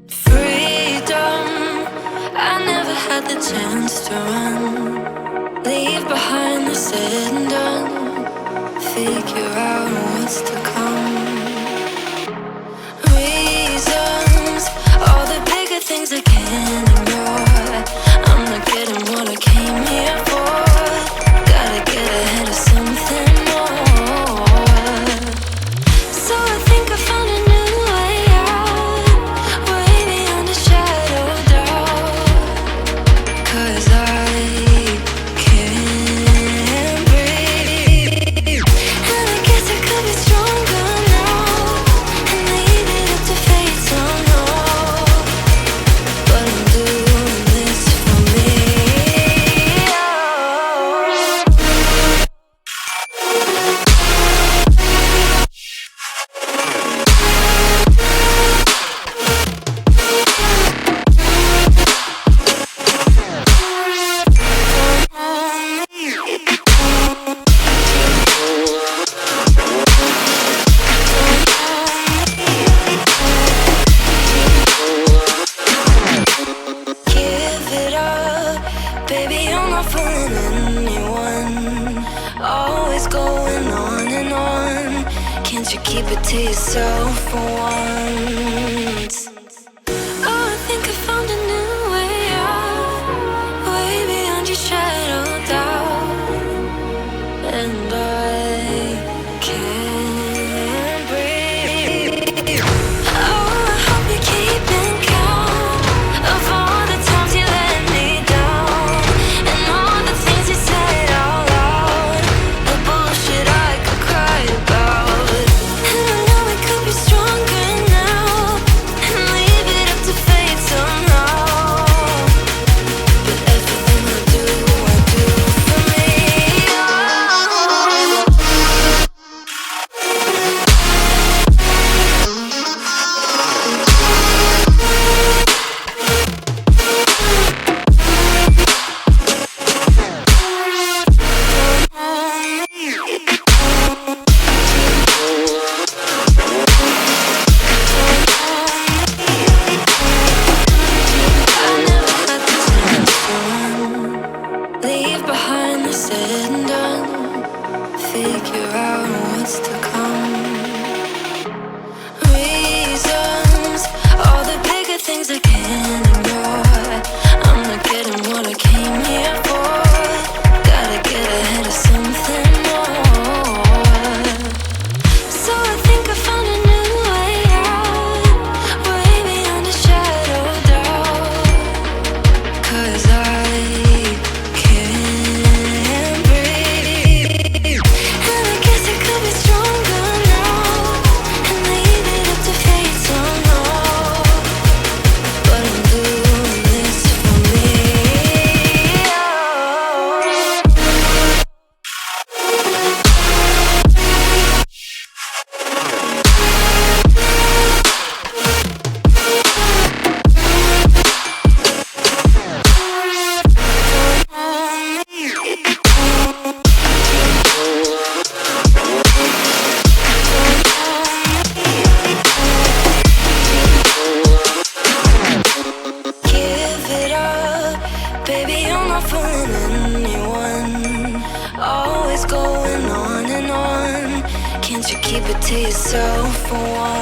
Freedom, I never had the chance to run. Leave behind the said and done. Figure out what's to come. Reasons, all the bigger things I can't ignore. I'm not getting what I came here for. Gotta get ahead of something more. So I think I found a new way out, way beyond a shadow of doubt. 'Cause I can't breathe, and I guess I could be stronger now and leave it up to fate somehow. But I'm doing this for me. Give it up, baby, I'm not fooling anyone. Always going on and on. Can't you keep it to yourself for once? Oh, I think I found a new way out, way beyond your shadow of doubt. And I can't breathe. Oh, I hope you're keeping count of all the times you let me down, and all the things you said out loud, the bullshit I could cry about. And I know we could be stronger now and leave it up to fate somehow. But everything I do for me. Leave behind the said and done. Figure out what's to come. Reasons, all the bigger things I can't ignore. I'm not getting what I came here for. Gotta get ahead of something more. So I think I found a new way out, way beyond a shadow of doubt. 'Cause I can't breathe, and I guess I could be stronger now and leave it up to fate somehow. But I'm doing this for me. Give it up, baby, I'm not fooling anyone. Always going on and on. Can't you keep it to yourself for once?